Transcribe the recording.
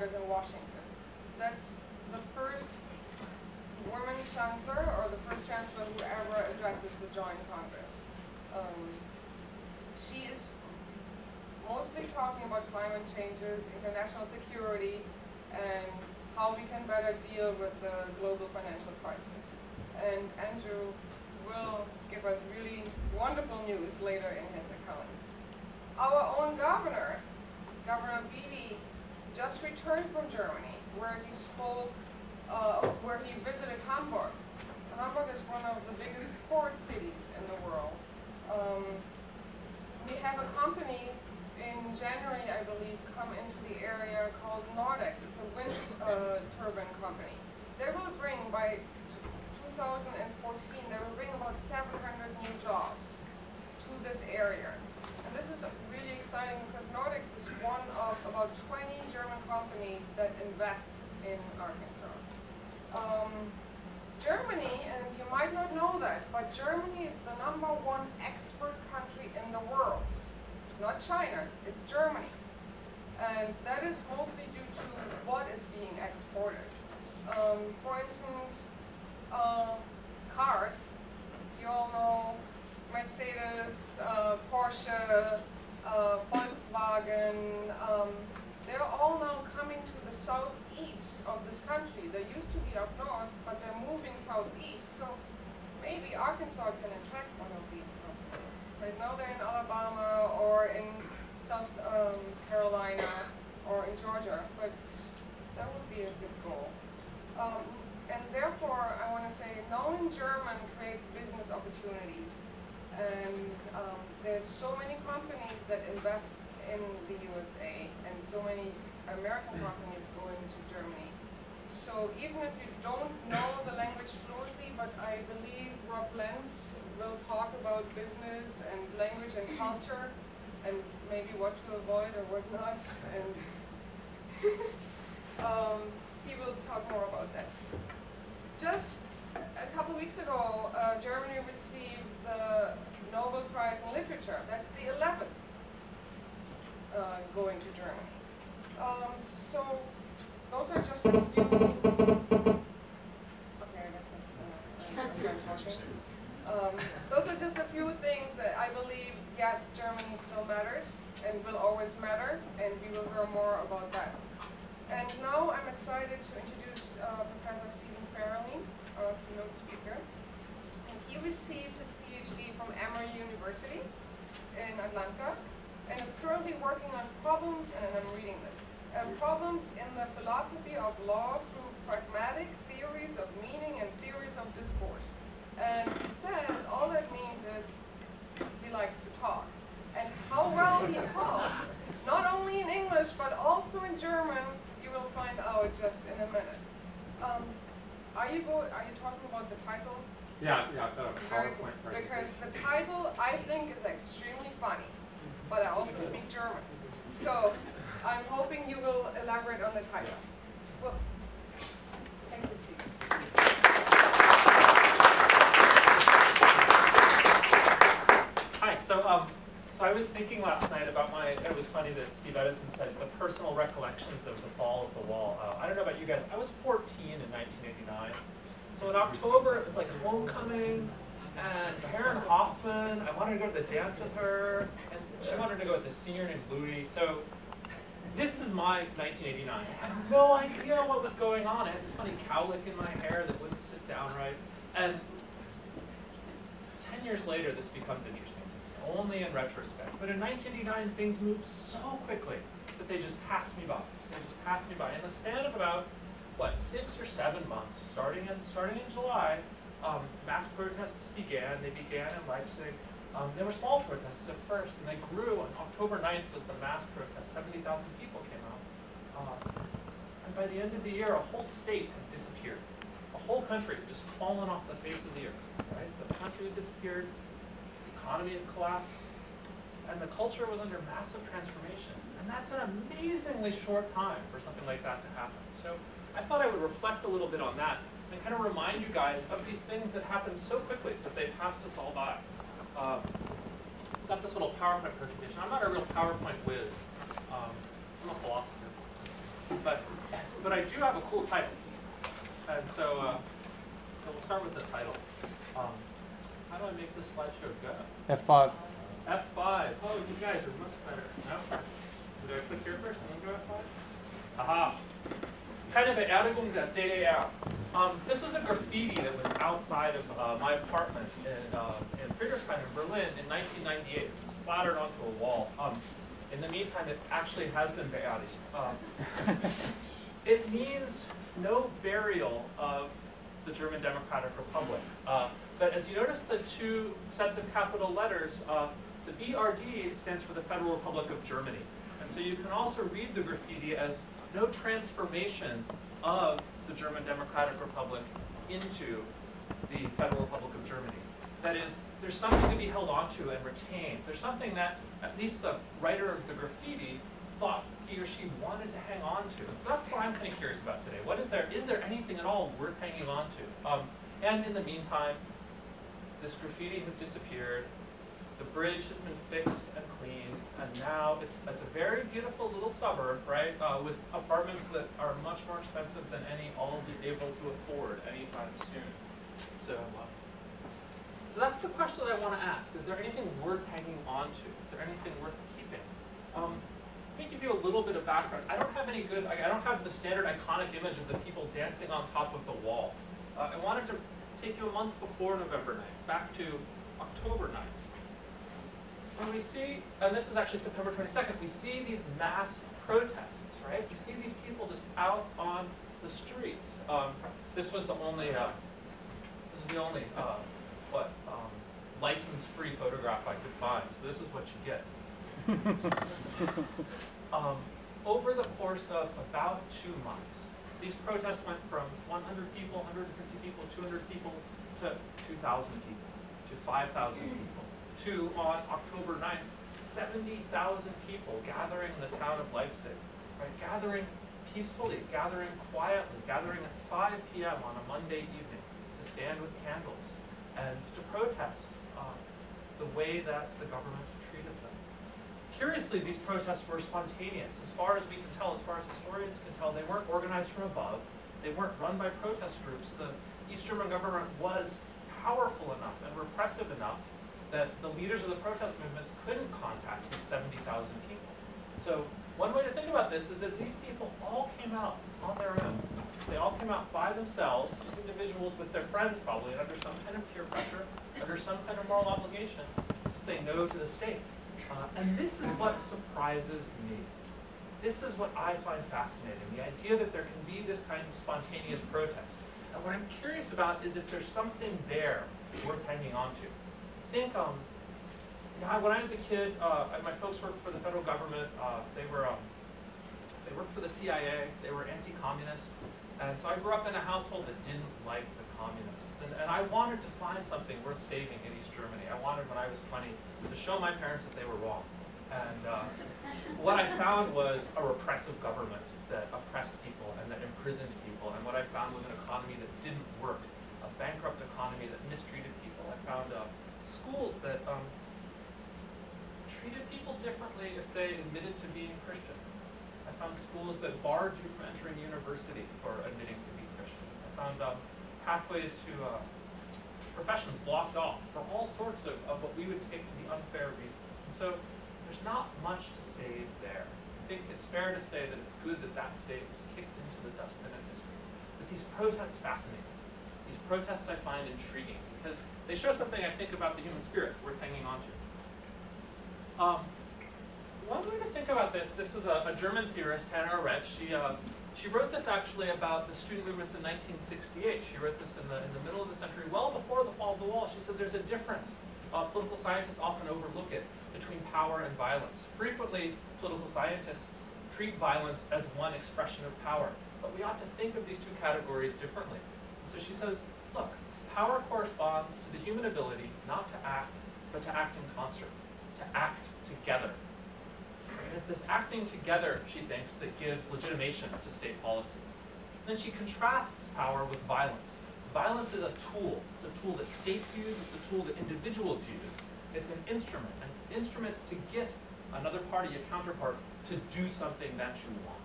Congress in Washington. That's the first woman chancellor, or the first chancellor who ever addresses the Joint Congress. She is mostly talking about climate changes, international security, and how we can better deal with the global financial crisis. And Andrew will give us really wonderful news later in his account. Our own governor, Governor Bibi, just returned from Germany, where he spoke, where he visited Hamburg. Hamburg is one of the biggest port cities in the world. We have a company in January, I believe, come into the area called Nordex. It's a wind turbine company. They will bring, by 2014, they will bring about 700 new jobs to this area. And this is really exciting because Nordex is one of about 20 German companies that invest in Arkansas. Germany, and you might not know that, but Germany is the #1 export country in the world. It's not China, it's Germany. And that is mostly due to what is being exported. For instance, cars. You all know Mercedes, Porsche, Volkswagen. They're all now coming to the southeast of this country. They used to be up north, but they're moving southeast. So maybe Arkansas can attract one of these companies. Right now they're in Alabama or in South Carolina or in Georgia, but that would be a good goal. And therefore, I want to say, knowing German creates business opportunities. And there's so many companies that invest in the USA, and so many American companies going to Germany. So even if you don't know the language fluently, but I believe Rob Lenz will talk about business and language and culture, and maybe what to avoid or what not, and he will talk more about that. Just a couple weeks ago, Germany received the Nobel Prize in Literature. That's the 11th going to Germany. So those are just a few. Okay, I guess that's those are just a few things that I believe, yes, Germany still matters and will always matter, and we will hear more about that. And now I'm excited to introduce Professor Stephen Farrelly, our keynote speaker. And he received his PhD from Emory University in Atlanta, and is currently working on problems, and I'm reading this, problems in the philosophy of law through pragmatic theories of meaning and theories of discourse. And he says all that means is he likes to talk. And how well he talks, not only in English, but also in German, you will find out just in a minute. Are you talking about the title? Yeah, PowerPoint. Because the title, I think, is extremely funny, but I also speak German. So I'm hoping you will elaborate on the title. Yeah. Well, thank you, Steve. Hi, so I was thinking last night about it was funny that Steve Edison said the personal recollections of the fall of the wall. I don't know about you guys, I was 14 in 1989. So in October, it was like homecoming, and Karen Hoffman, I wanted to go to the dance with her, and she wanted to go with the senior named Louie. So this is my 1989. I had no idea what was going on. I had this funny cowlick in my hair that wouldn't sit down right. And 10 years later, this becomes interesting, only in retrospect. But in 1989, things moved so quickly that they just passed me by. They just passed me by. In the span of about, what, 6 or 7 months, starting in July, mass protests began. They began in Leipzig. They were small protests at first, and they grew. On October 9th was the mass protest. 70,000 people came out. And by the end of the year, a whole state had disappeared. A whole country had just fallen off the face of the earth. Right? The country had disappeared. The economy had collapsed. And the culture was under massive transformation. And that's an amazingly short time for something like that to happen. So I thought I would reflect a little bit on that and kind of remind you guys of these things that happened so quickly that they passed us all by. Got this little PowerPoint presentation. I'm not a real PowerPoint whiz. I'm a philosopher. but I do have a cool title. And so we'll start with the title. How do I make this slideshow go? F5. F5. Oh, you guys are much better. No? Did I click here first and then go F5? Aha. Kind of an Erdigung der DDR. This was a graffiti that was outside of my apartment in Friedrichshain in Berlin in 1998. It splattered onto a wall. In the meantime, it actually has been beerdigt. It means no burial of the German Democratic Republic. But as you notice the two sets of capital letters, the BRD stands for the Federal Republic of Germany. And so you can also read the graffiti as no transformation of the German Democratic Republic into the Federal Republic of Germany. That is, there's something to be held onto and retained. There's something that at least the writer of the graffiti thought he or she wanted to hang on to. And so that's what I'm kind of curious about today. What is there anything at all worth hanging on to? And in the meantime, this graffiti has disappeared. The bridge has been fixed and cleaned, and now it's a very beautiful little suburb, right, with apartments that are much more expensive than any I'll be able to afford anytime soon. So that's the question that I want to ask. Is there anything worth hanging on to? Is there anything worth keeping? Let me give you a little bit of background. I don't have the standard iconic image of the people dancing on top of the wall. I wanted to take you a month before November 9th, back to October 9th. When we see, and this is actually September 22nd, we see these mass protests, right? We see these people just out on the streets. This was the only, license-free photograph I could find. So this is what you get. Over the course of about 2 months, these protests went from 100 people, 150 people, 200 people, to 2,000 people, to 5,000 people, to, on October 9th, 70,000 people gathering in the town of Leipzig, right? Gathering peacefully, gathering quietly, gathering at 5 p.m. on a Monday evening to stand with candles and to protest the way that the government treated them. Curiously, these protests were spontaneous. As far as we can tell, as far as historians can tell, they weren't organized from above. They weren't run by protest groups. The East German government was powerful enough and repressive enough that the leaders of the protest movements couldn't contact these 70,000 people. So one way to think about this is that these people all came out on their own. They all came out by themselves, as individuals with their friends probably, and under some kind of peer pressure, under some kind of moral obligation, to say no to the state. And this is what surprises me. This is what I find fascinating, the idea that there can be this kind of spontaneous protest. And what I'm curious about is if there's something there worth hanging on to. I think, when I was a kid, my folks worked for the federal government. They worked for the CIA. They were anti-communist. And so I grew up in a household that didn't like the communists. And I wanted to find something worth saving in East Germany. I wanted, when I was 20, to show my parents that they were wrong. And what I found was a repressive government that oppressed people and that imprisoned people. And what I found was an economy that didn't work, a bankrupt economy that mistreated people. I found schools that treated people differently if they admitted to being Christian. I found schools that barred you from entering university for admitting to be Christian. I found pathways to professions blocked off for all sorts of what we would take to be unfair reasons. And so there's not much to save there. I think it's fair to say that it's good that that state was kicked into the dustbin of history. But these protests fascinate me. These protests I find intriguing because they show something I think about the human spirit worth hanging on to. One way to think about this is a German theorist, Hannah Arendt. She wrote this actually about the student movements in 1968. She wrote this in the middle of the century, well before the fall of the wall. She says there's a difference. Political scientists often overlook it between power and violence. Frequently, political scientists treat violence as one expression of power, but we ought to think of these two categories differently. And so she says, look, power corresponds to the human ability not to act, but to act in concert, to act together. And it's this acting together, she thinks, that gives legitimation to state policies. Then she contrasts power with violence. Violence is a tool. It's a tool that states use. It's a tool that individuals use. It's an instrument. And it's an instrument to get another party, a counterpart, to do something that you want.